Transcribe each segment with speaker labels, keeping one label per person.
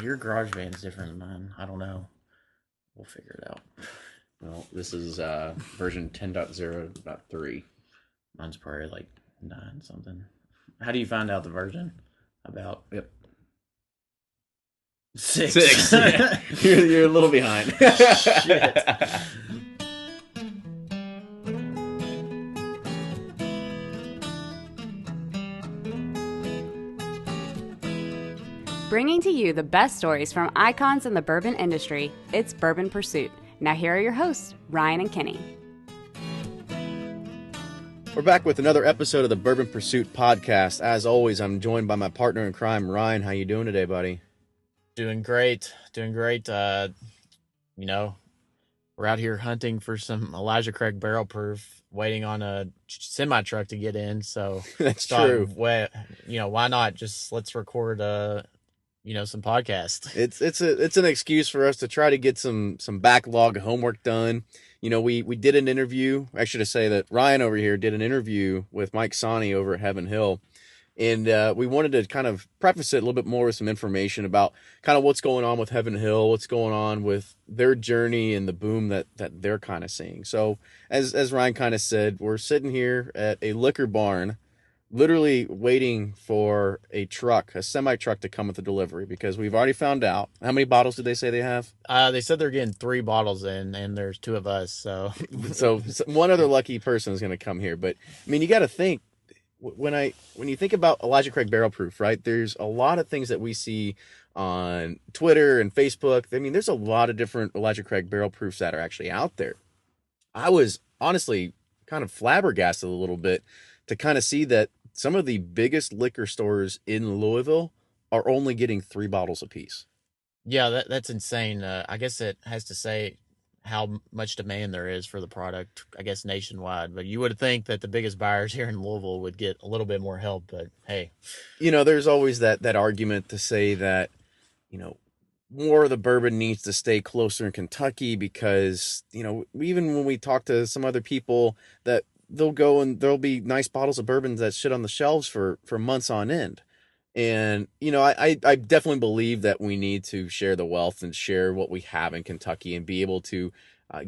Speaker 1: Your garage band's different than mine. I don't know. We'll figure it out.
Speaker 2: Well, this is version 10.0.3.
Speaker 1: Mine's probably like 9 something. How do you find out the version? About
Speaker 2: Yep.
Speaker 1: 6.
Speaker 2: 6. Yeah. You're a little behind.
Speaker 1: Shit.
Speaker 3: Bringing to you the best stories from icons in the bourbon industry, it's Bourbon Pursuit. Now here are your hosts, Ryan and Kenny.
Speaker 2: We're back with another episode of the Bourbon Pursuit podcast. As always, I'm joined by my partner in crime, Ryan. How you doing today, buddy?
Speaker 1: Doing great. We're out here hunting for some Elijah Craig barrel proof, waiting on a semi truck to get in. So
Speaker 2: That's true.
Speaker 1: Why not just let's record some podcast.
Speaker 2: It's an excuse for us to try to get some backlog homework done. We did an interview. I should say that Ryan over here did an interview with Mike Sonne over at Heaven Hill. And we wanted to kind of preface it a little bit more with some information about kind of what's going on with Heaven Hill, what's going on with their journey and the boom that they're kind of seeing. So as Ryan kind of said, we're sitting here at a liquor barn, literally waiting for a semi truck to come with the delivery, because we've already found out. How many bottles did they say they have?
Speaker 1: They said they're getting 3 bottles in, and there's 2 of us. So
Speaker 2: one other lucky person is going to come here. But I mean, you got to think, when you think about Elijah Craig barrel proof, right? There's a lot of things that we see on Twitter and Facebook. I mean, there's a lot of different Elijah Craig barrel proofs that are actually out there. I was honestly kind of flabbergasted a little bit to kind of see that some of the biggest liquor stores in Louisville are only getting 3 bottles apiece.
Speaker 1: Yeah, that's insane. I guess it has to say how much demand there is for the product, I guess, nationwide. But you would think that the biggest buyers here in Louisville would get a little bit more help. But hey,
Speaker 2: there's always that argument to say that, more of the bourbon needs to stay closer in Kentucky, because, even when we talk to some other people, that they'll go and there'll be nice bottles of bourbons that sit on the shelves for months on end. And, I definitely believe that we need to share the wealth and share what we have in Kentucky and be able to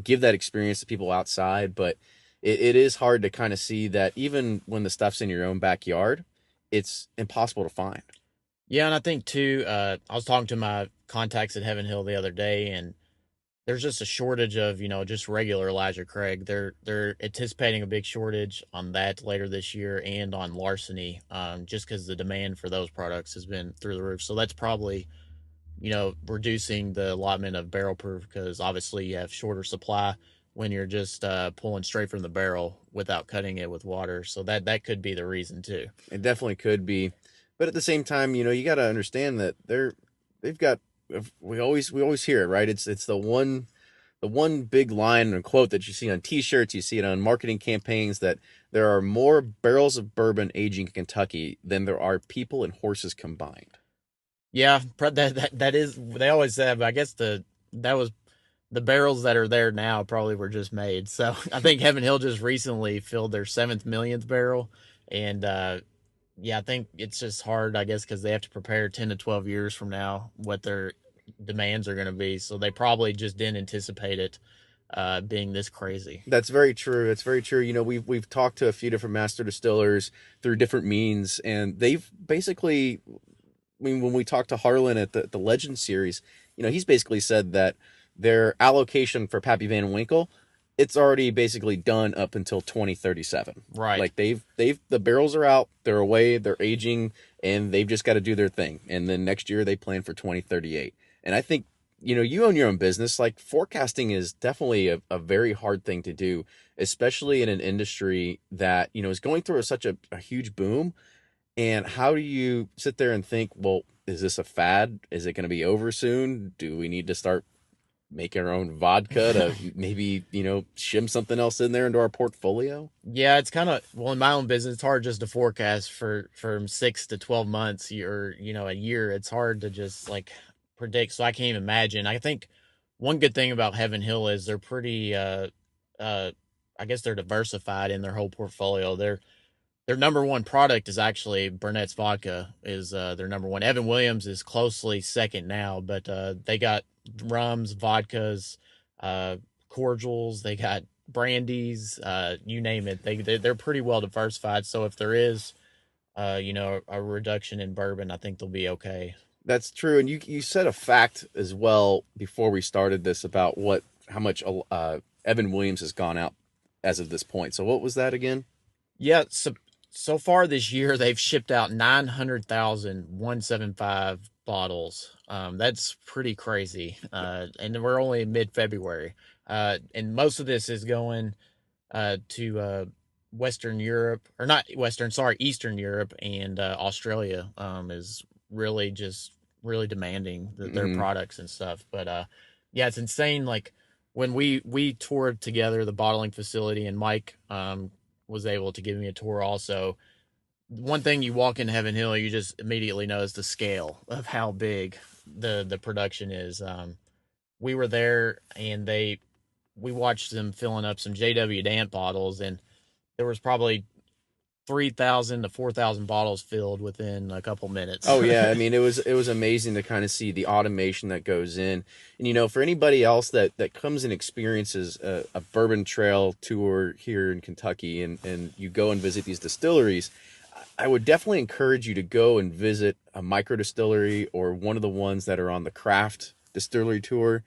Speaker 2: give that experience to people outside. But it is hard to kind of see that even when the stuff's in your own backyard, it's impossible to find.
Speaker 1: Yeah, and I think, too, I was talking to my contacts at Heaven Hill the other day, and there's just a shortage of, just regular Elijah Craig. They're anticipating a big shortage on that later this year, and on Larceny, just because the demand for those products has been through the roof. So that's probably, reducing the allotment of barrel proof, because obviously you have shorter supply when you're just pulling straight from the barrel without cutting it with water. So that could be the reason too.
Speaker 2: It definitely could be. But at the same time, you got to understand that they've got, we always hear it, right? It's the one big line and quote that you see on T-shirts, you see it on marketing campaigns, that there are more barrels of bourbon aging in Kentucky than there are people and horses combined.
Speaker 1: Yeah, that is, they always said, but I guess that was the barrels that are there now probably were just made. So I think Heaven Hill just recently filled their 7th millionth barrel, and yeah, I think it's just hard, I guess, because they have to prepare 10 to 12 years from now what their demands are going to be. So they probably just didn't anticipate it being this crazy.
Speaker 2: That's very true. It's very true. We've talked to a few different master distillers through different means, and they've basically, when we talked to Harlan at the Legend series, he's basically said that their allocation for Pappy Van Winkle, it's already basically done up until 2037.
Speaker 1: Right.
Speaker 2: Like the barrels are out, they're away, they're aging, and they've just got to do their thing. And then next year they plan for 2038. And I think, you own your own business. Like, forecasting is definitely a very hard thing to do, especially in an industry that, is going through such a huge boom. And how do you sit there and think, well, is this a fad? Is it going to be over soon? Do we need to start making our own vodka to maybe, shim something else in there into our portfolio?
Speaker 1: Yeah, it's kind of, well, in my own business, it's hard just to forecast from 6 to 12 months or, a year. It's hard to just like predict. So I can't even imagine. I think one good thing about Heaven Hill is they're pretty, I guess they're diversified in their whole portfolio. their number one product is actually Burnett's vodka is their number one. Evan Williams is closely second now, but they got rums, vodkas, uh, cordials. They got brandies, you name it. They're pretty well diversified. So if there is, a reduction in bourbon, I think they'll be okay.
Speaker 2: That's true. And you said a fact as well before we started this about how much Evan Williams has gone out as of this point. So what was that again?
Speaker 1: Yeah, so far this year they've shipped out 900,175 bottles. That's pretty crazy. And we're only in mid-February. And most of this is going to Western Europe, or not Western, sorry, Eastern Europe and Australia. Is really just really demanding their
Speaker 2: Mm-hmm.
Speaker 1: products and stuff. But yeah, it's insane. Like when we toured together the bottling facility, and Mike was able to give me a tour also. One thing, you walk in Heaven Hill, you just immediately notice the scale of how big the production is. We were there, and we watched them filling up some JW Dant bottles, and there was probably 3,000 to 4,000 bottles filled within a couple minutes.
Speaker 2: Oh yeah, I mean it was amazing to kind of see the automation that goes in, and for anybody else that comes and experiences a bourbon trail tour here in Kentucky, and you go and visit these distilleries, I would definitely encourage you to go and visit a micro distillery or one of the ones that are on the craft distillery tour,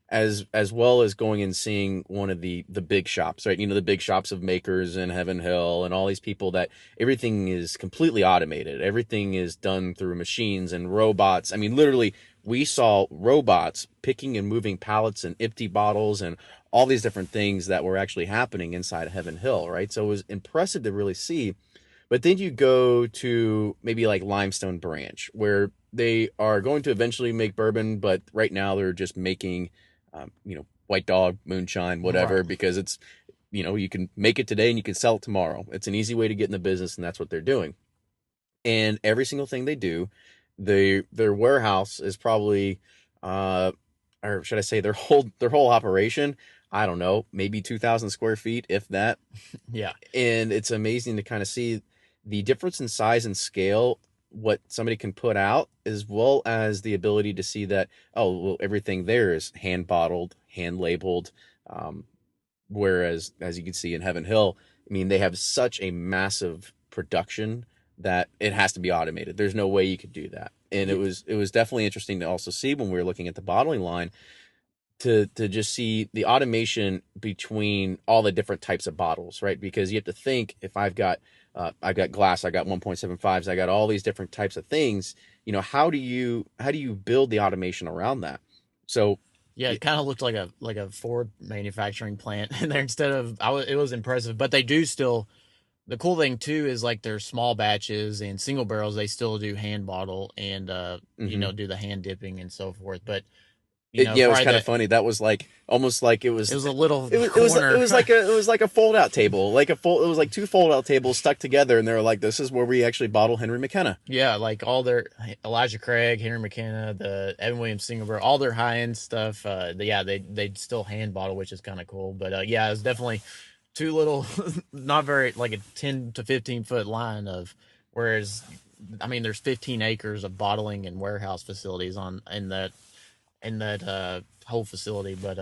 Speaker 2: as well as going and seeing one of the big shops, right? The big shops of makers in Heaven Hill and all these people that everything is completely automated. Everything is done through machines and robots. I mean, literally, we saw robots picking and moving pallets and empty bottles and all these different things that were actually happening inside of Heaven Hill, right? So it was impressive to really see. But then you go to maybe like Limestone Branch, where they are going to eventually make bourbon, but right now they're just making, White Dog, moonshine, whatever,
Speaker 1: Right.
Speaker 2: because it's, you can make it today and you can sell it tomorrow. It's an easy way to get in the business, and that's what they're doing. And every single thing they do, their warehouse is probably, or should I say, their whole operation. I don't know, maybe 2,000 square feet, if that.
Speaker 1: Yeah.
Speaker 2: And it's amazing to kind of see the difference in size and scale, what somebody can put out, as well as the ability to see that, oh well, everything there is hand bottled, hand labeled. um, Whereas, as you can see in Heaven Hill, I mean, they have such a massive production that it has to be automated. There's no way you could do that. And it was definitely interesting to also see when we were looking at the bottling line, to just see the automation between all the different types of bottles, right? Because you have to think, if I've got glass, I got 1.75s, I got all these different types of things. How do you build the automation around that? So
Speaker 1: Yeah, it kind of looked like a Ford manufacturing plant in there instead of it was impressive, but they do still. The cool thing too is like their small batches and single barrels, they still do hand bottle and
Speaker 2: mhm.
Speaker 1: do the hand dipping and so forth. But
Speaker 2: Yeah, it was
Speaker 1: probably
Speaker 2: kind of
Speaker 1: that
Speaker 2: funny. That was like almost like it
Speaker 1: it
Speaker 2: was
Speaker 1: was a little
Speaker 2: it was it was it
Speaker 1: corner.
Speaker 2: was like a fold out table, like it was like two fold out tables stuck together, and they were like, this is where we actually bottle Henry McKenna.
Speaker 1: Yeah, like all their Elijah Craig, Henry McKenna, the Evan Williams single barrel, all their high end stuff. Yeah, they'd still hand bottle, which is kind of cool. But yeah, it was definitely too little, not very like a 10 to 15 foot line of. Whereas, I mean, there's 15 acres of bottling and warehouse facilities on in that whole facility. But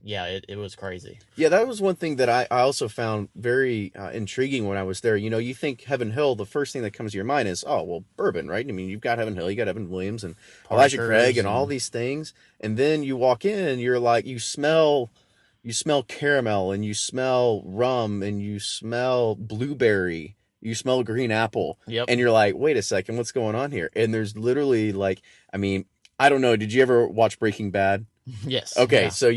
Speaker 1: yeah, it was crazy.
Speaker 2: Yeah, that was one thing that I also found very intriguing when I was there. You think Heaven Hill, the first thing that comes to your mind is, oh, well, bourbon, right? I mean, you've got Heaven Hill, you got Evan Williams and Elijah Craig
Speaker 1: Parkers
Speaker 2: and all
Speaker 1: and
Speaker 2: these things. And then you walk in and you're like, you smell caramel, and you smell rum, and you smell blueberry, you smell green apple,
Speaker 1: yep,
Speaker 2: and you're like, wait a second, what's going on here? And there's literally like, I mean, I don't know, did you ever watch Breaking Bad?
Speaker 1: yes,
Speaker 2: Okay,
Speaker 1: yeah,
Speaker 2: so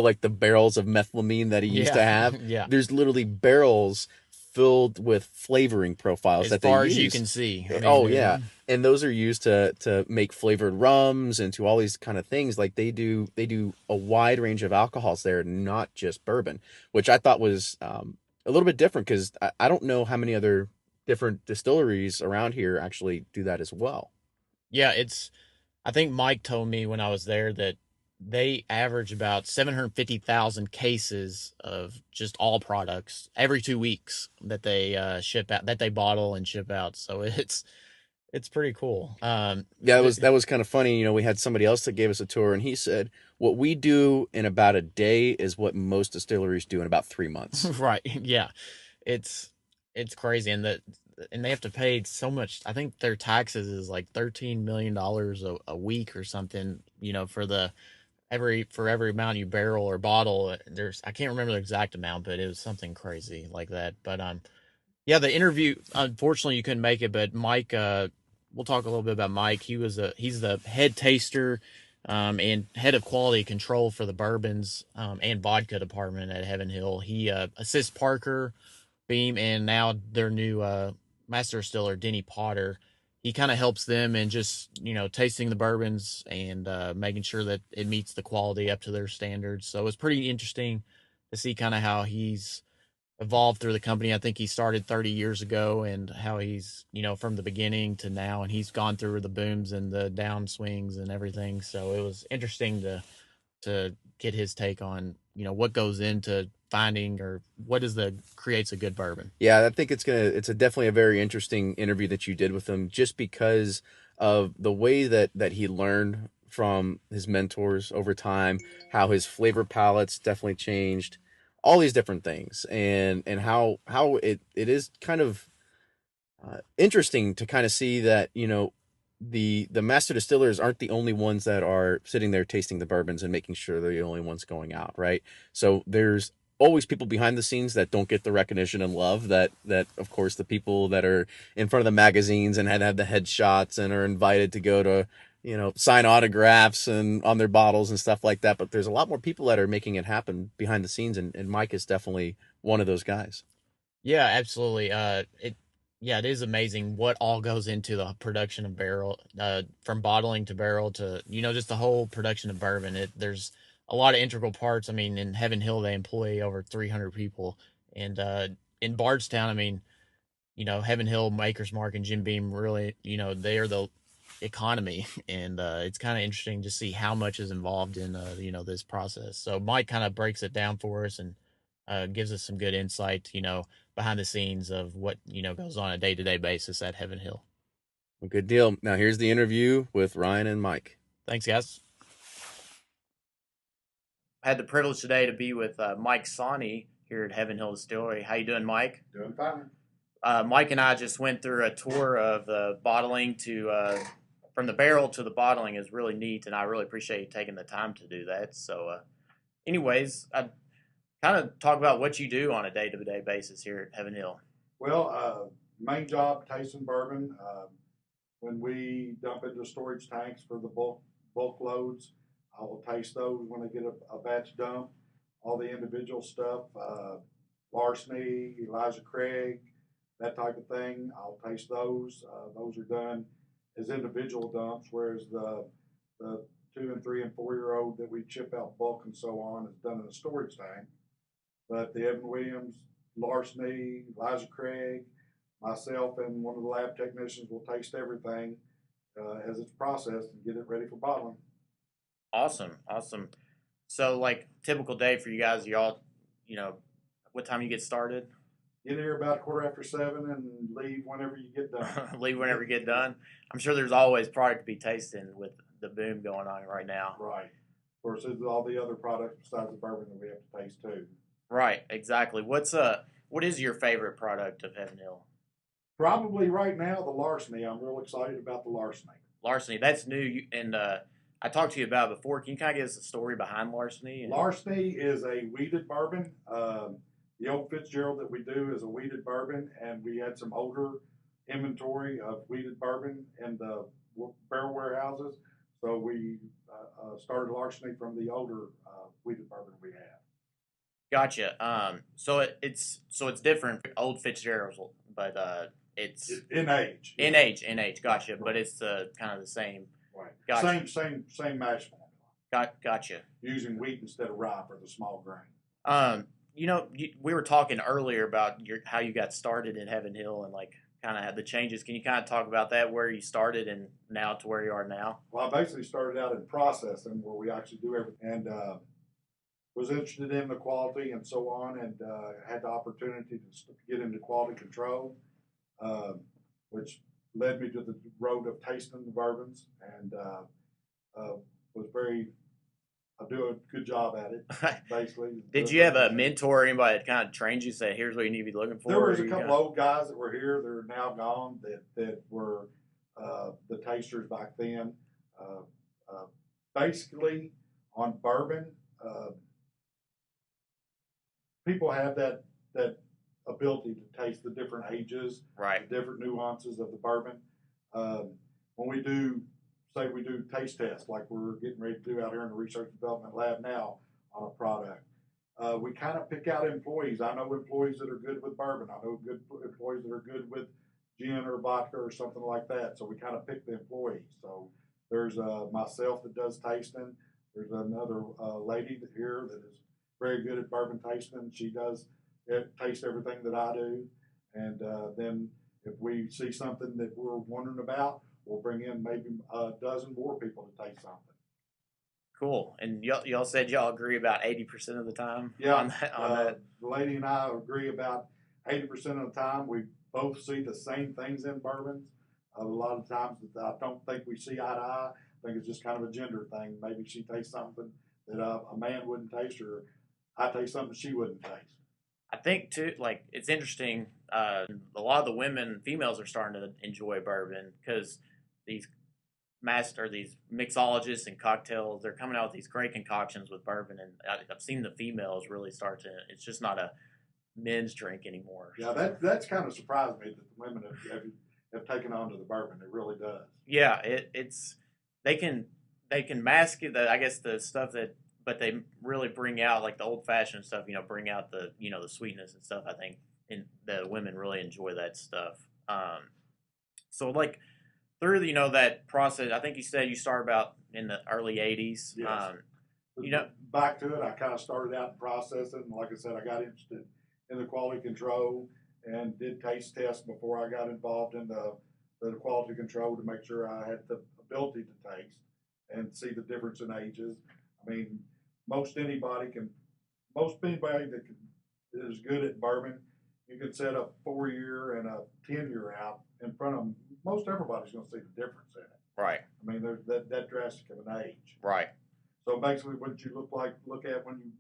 Speaker 2: like the barrels of methylamine that he used to
Speaker 1: yeah,
Speaker 2: have.
Speaker 1: yeah.
Speaker 2: There's literally barrels filled with flavoring profiles
Speaker 1: As
Speaker 2: that they
Speaker 1: far as you
Speaker 2: use.
Speaker 1: can see, I mean,
Speaker 2: Oh yeah, and those are used to make flavored rums and to all these kind of things. Like they do a wide range of alcohols there, not just bourbon, which I thought was a little bit different, because I don't know how many other different distilleries around here actually do that as well.
Speaker 1: yeah, it's. I think Mike told me when I was there that they average about 750,000 cases of just all products every 2 weeks that they ship out, that they bottle and ship out. So it's pretty cool.
Speaker 2: Yeah, that was kind of funny. We had somebody else that gave us a tour, and he said what we do in about a day is what most distilleries do in about 3 months.
Speaker 1: Right, yeah, it's it's crazy, and they have to pay so much. I think their taxes is like $13 million a week or something. For the every amount you barrel or bottle. There's I can't remember the exact amount, but it was something crazy like that. But yeah, the interview. Unfortunately, you couldn't make it, but Mike. We'll talk a little bit about Mike. He's the head taster, and head of quality control for the bourbons and vodka department at Heaven Hill. He assists Parker Beam and now their new master distiller Denny Potter. He kind of helps them in just tasting the bourbons and making sure that it meets the quality up to their standards. So it's pretty interesting to see kind of how he's evolved through the company. I think he started 30 years ago and how he's, from the beginning to now, and he's gone through the booms and the downswings and everything. So it was interesting to get his take on, what goes into finding or what is the creates a good bourbon.
Speaker 2: Yeah, I think it's definitely a very interesting interview that you did with him, just because of the way that he learned from his mentors over time, how his flavor palettes definitely changed, all these different things, and how it is kind of interesting to kind of see that the master distillers aren't the only ones that are sitting there tasting the bourbons and making sure they're the only ones going out, right? So there's always people behind the scenes that don't get the recognition and love that of course the people that are in front of the magazines and have the headshots and are invited to go to sign autographs and on their bottles and stuff like that. But there's a lot more people that are making it happen behind the scenes, and Mike is definitely one of those guys.
Speaker 1: Yeah, absolutely. It is amazing what all goes into the production of barrel, from bottling to barrel to just the whole production of bourbon. There's a lot of integral parts. I mean, in Heaven Hill they employ over 300 people, and in Bardstown, I mean, Heaven Hill, Maker's Mark, and Jim Beam really, they are the economy, and it's kind of interesting to see how much is involved in this process. So Mike kind of breaks it down for us and gives us some good insight, behind the scenes of what goes on a day to day basis at Heaven Hill.
Speaker 2: Well, good deal. Now here's the interview with Ryan and Mike.
Speaker 1: Thanks, guys. I had the privilege today to be with Mike Sonne here at Heaven Hill Distillery. How you doing, Mike?
Speaker 4: Doing fine.
Speaker 1: Mike and I just went through a tour of the bottling to from the barrel to the bottling is really neat, and I really appreciate you taking the time to do that. So, anyways, I kind of talk about what you do on a day to day basis here at Heaven Hill.
Speaker 4: Well, main job, tasting bourbon. When we dump into storage tanks for the bulk loads, I will taste those when I get a batch dump. All the individual stuff, Larceny, Elijah Craig, that type of thing. I'll taste those. Those are done as individual dumps, whereas the 2 and 3 and 4 year old that we chip out bulk and so on is done in a storage tank. But the Evan Williams, Larceny, Elijah Craig, myself, and one of the lab technicians will taste everything as it's processed and get it ready for bottling.
Speaker 1: Awesome. So, like, typical day for you guys, y'all, what time you get started?
Speaker 4: Get here about 7:15 and leave whenever you get done.
Speaker 1: Leave whenever you get done. I'm sure there's always product to be tasting with the boom going on right now.
Speaker 4: Right. Of course, there's all the other products besides the bourbon that we have to taste too.
Speaker 1: Right, exactly. What is your favorite product of Heaven Hill?
Speaker 4: Probably right now the Larceny. I'm real excited about the Larceny.
Speaker 1: Larceny, that's new, and I talked to you about it before. Can you kind of give us a story behind Larceny?
Speaker 4: Larceny is a wheated bourbon. The old Fitzgerald that we do is a wheated bourbon, and we had some older inventory of wheated bourbon in the barrel warehouses. So we started Larceny from the older wheated bourbon we have.
Speaker 1: Gotcha. So it's different from old Fitzgerald's, but it's
Speaker 4: in age.
Speaker 1: In age. Gotcha. But it's kind of the same.
Speaker 4: Right.
Speaker 1: Gotcha.
Speaker 4: Same mash formula.
Speaker 1: Gotcha.
Speaker 4: Using wheat instead of rye for the small grain.
Speaker 1: We were talking earlier about how you got started in Heaven Hill and like kind of had the changes. Can you kind of talk about that, where you started and now to where you are now?
Speaker 4: Well, I basically started out in processing where we actually do everything, and was interested in the quality and so on, and had the opportunity to get into quality control, which led me to the road of tasting the bourbons, and was very, I do a good job at it, basically.
Speaker 1: Did you have a mentor or anybody that kind of trained you, say, here's what you need to be looking for?
Speaker 4: There was a couple old guys that were here, they're now gone, that were the tasters back then. Basically, on bourbon, people have that ability to taste the different ages,
Speaker 1: right,
Speaker 4: the different nuances of the bourbon. When we do, say we do taste tests, like we're getting ready to do out here in the research and development lab now on a product, we kind of pick out employees. I know employees that are good with bourbon. I know good employees that are good with gin or vodka or something like that. So we kind of pick the employees. So there's myself that does tasting. There's another lady here that is very good at bourbon tasting. She does taste everything that I do. And then if we see something that we're wondering about, we'll bring in maybe a dozen more people to taste something.
Speaker 1: Cool. And y'all said y'all agree about 80% of the time?
Speaker 4: Yeah.
Speaker 1: On that.
Speaker 4: The lady and I agree about 80% of the time. We both see the same things in bourbons. A lot of times I don't think we see eye to eye. I think it's just kind of a gender thing. Maybe she tastes something that a man wouldn't taste, or I taste something she wouldn't taste.
Speaker 1: I think too, like, it's interesting. A lot of the females are starting to enjoy bourbon because these mixologists and cocktails, they're coming out with these great concoctions with bourbon, and I've seen the females really start to. It's just not a men's drink anymore.
Speaker 4: Yeah, that's kind of surprised me that the women have taken on to the bourbon. It really does.
Speaker 1: Yeah, it's they can mask it. I guess the stuff that. But they really bring out, like, the old fashioned stuff, bring out the the sweetness and stuff. I think the women really enjoy that stuff. So, like, through that process, I think you said you started about in the early 80s.
Speaker 4: Yes. Back to it, I kind of started out in processing. Like I said, I got interested in the quality control and did taste tests before I got involved in the quality control to make sure I had the ability to taste and see the difference in ages. I mean, most anybody that is good at bourbon, you can set a 4-year and a 10-year out in front of them. Most everybody's going to see the difference in it.
Speaker 1: Right.
Speaker 4: I mean, there's that drastic of an age.
Speaker 1: Right.
Speaker 4: So basically, what you look at when you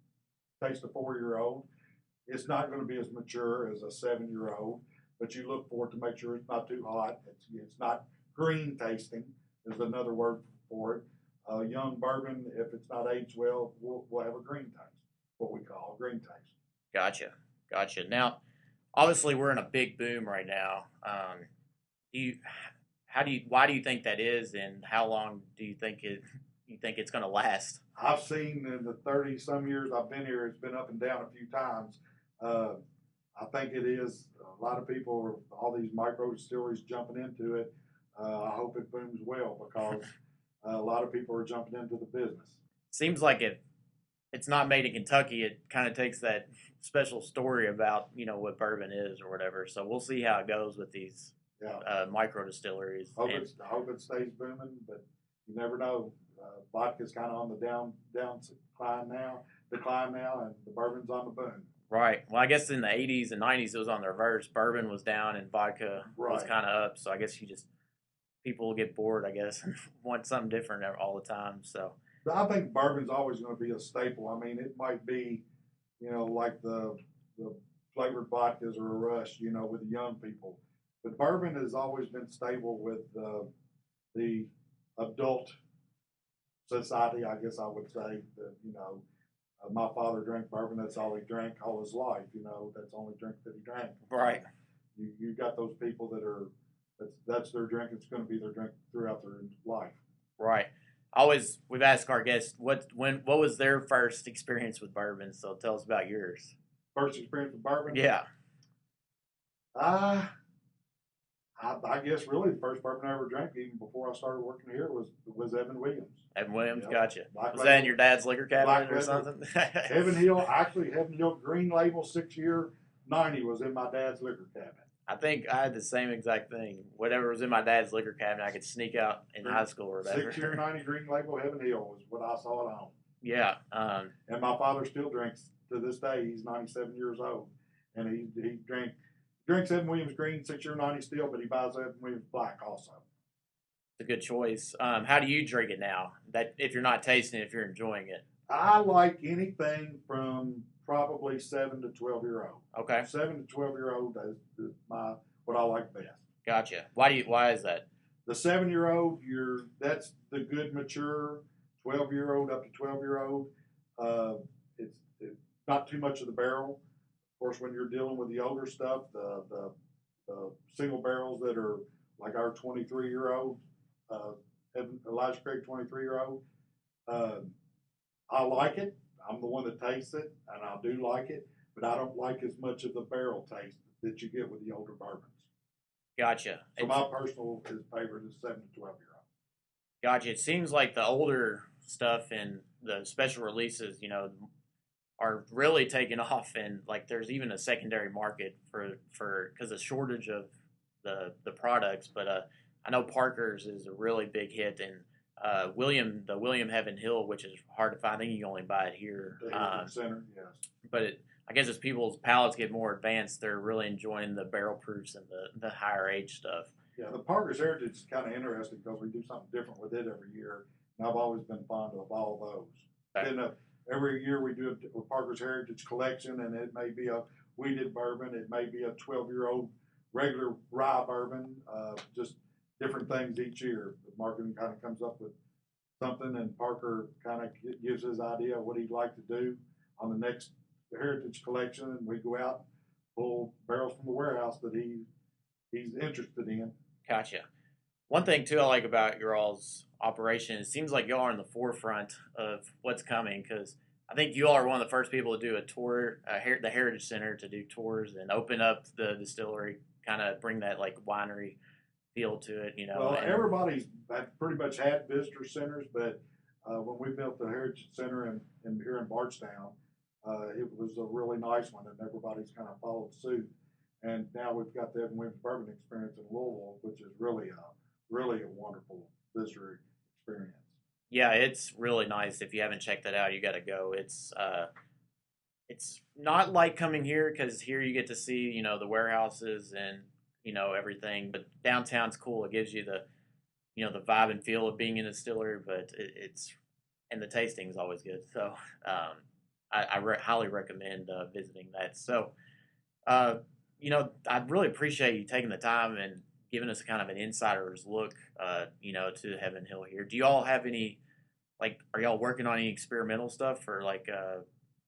Speaker 4: taste a 4-year-old, it's not going to be as mature as a 7-year-old, but you look for it to make sure it's not too hot. It's not green tasting. There's another word for it. Young bourbon, if it's not aged well, will have a green taste, what we call a green taste.
Speaker 1: Gotcha. Now, obviously, we're in a big boom right now. Why do you think that is, and how long do you think it's going to last?
Speaker 4: I've seen in the 30-some years I've been here, it's been up and down a few times. I think it is a lot of people, all these micro distilleries jumping into it. I hope it booms well because a lot of people are jumping into the business.
Speaker 1: Seems like it's not made in Kentucky. It kind of takes that special story about what bourbon is or whatever. So we'll see how it goes with these micro distilleries.
Speaker 4: I hope it stays booming, but you never know. Vodka's kind of on the decline now, and the bourbon's on the boom.
Speaker 1: Right. Well, I guess in the 80s and 90s it was on the reverse. Bourbon was down and vodka was kind of up. So I guess people will get bored, I guess, and want something different all the time. So
Speaker 4: I think bourbon's always going to be a staple. I mean, it might be, like the flavored vodkas or a rush, with the young people. But bourbon has always been stable with the adult society, I guess I would say. That, my father drank bourbon. That's all he drank all his life. That's the only drink that he drank.
Speaker 1: Right.
Speaker 4: You got those people that's their drink. It's going to be their drink throughout their life.
Speaker 1: Right. We've asked our guests what was their first experience with bourbon. So tell us about yours.
Speaker 4: First experience with bourbon?
Speaker 1: Yeah.
Speaker 4: I guess really the first bourbon I ever drank, even before I started working here, was Evan Williams.
Speaker 1: Evan Williams,
Speaker 4: Yep.
Speaker 1: Gotcha.
Speaker 4: Black
Speaker 1: Was
Speaker 4: label,
Speaker 1: that in your dad's liquor cabinet or
Speaker 4: label.
Speaker 1: something?
Speaker 4: Heaven Hill Green Label 6-year 90 was in my dad's liquor cabinet.
Speaker 1: I think I had the same exact thing. Whatever was in my dad's liquor cabinet, I could sneak out in high school or whatever.
Speaker 4: 6 year 90 Green Label Heaven Hill was what I saw at home.
Speaker 1: Yeah.
Speaker 4: And my father still drinks to this day. He's 97 years old, and he drinks Evan Williams Green 6 year 90 still, but he buys Evan Williams Black also.
Speaker 1: It's a good choice. How do you drink it now? That if you're not tasting it, if you're enjoying it.
Speaker 4: I like anything from probably 7 to 12 year old.
Speaker 1: Okay.
Speaker 4: 7 to 12 year old is my what I like best.
Speaker 1: Gotcha. Why is that?
Speaker 4: The 7 year old, that's the good mature. 12 year old up to 12 year old. It's not too much of the barrel. Of course, when you're dealing with the older stuff, the single barrels that are like our 23-year-old, Elijah Craig 23-year-old, I like it. I'm the one that tastes it, and I do like it, but I don't like as much of the barrel taste that you get with the older bourbons.
Speaker 1: Gotcha.
Speaker 4: So my personal favorite is 7 to 12 year old.
Speaker 1: Gotcha. It seems like the older stuff and the special releases, are really taking off, and like there's even a secondary market for because of shortage of the products. But I know Parker's is a really big hit, and the William Heaven Hill, which is hard to find. I think you can only buy it here.
Speaker 4: The Center, yes.
Speaker 1: But I guess as people's palates get more advanced, they're really enjoying the barrel proofs and the higher age stuff.
Speaker 4: Yeah, the Parker's Heritage is kind of interesting because we do something different with it every year, and I've always been fond of all those.
Speaker 1: Okay.
Speaker 4: Then every year we do a Parker's Heritage collection, and it may be a wheated bourbon, it may be a 12-year-old regular rye bourbon, just different things each year. The marketing kind of comes up with something, and Parker kind of gives his idea of what he'd like to do on the next Heritage collection, and we go out, pull barrels from the warehouse that he's interested in.
Speaker 1: Gotcha. One thing too I like about your all's operation, it seems like y'all are in the forefront of what's coming, because I think you all are one of the first people to do a tour, the Heritage Center, to do tours and open up the distillery, kind of bring that like winery feel to it,
Speaker 4: Well, everybody's pretty much had visitor centers, but when we built the Heritage Center here in Bardstown, it was a really nice one, and everybody's kind of followed suit. And now we've got the Evan Williams Bourbon Experience in Louisville, which is really a wonderful visitor experience.
Speaker 1: Yeah, it's really nice. If you haven't checked that out, you got to go. It's not like coming here, because here you get to see the warehouses and everything. But downtown's cool. It gives you the the vibe and feel of being in a distillery. But and the tasting is always good. So I highly recommend visiting that. So I really appreciate you taking the time and giving us kind of an insider's look, to Heaven Hill here. Do you all have any, are y'all working on any experimental stuff, or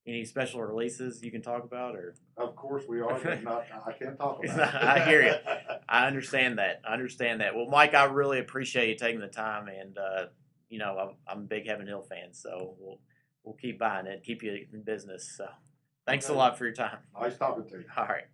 Speaker 1: any special releases you can talk about? Or
Speaker 4: Of course we are, but I can't talk about it.
Speaker 1: I hear you. I understand that. Well, Mike, I really appreciate you taking the time, and I'm a big Heaven Hill fan, so we'll keep buying it, keep you in business. So thanks a lot for your time.
Speaker 4: Nice talking to you.
Speaker 1: All right.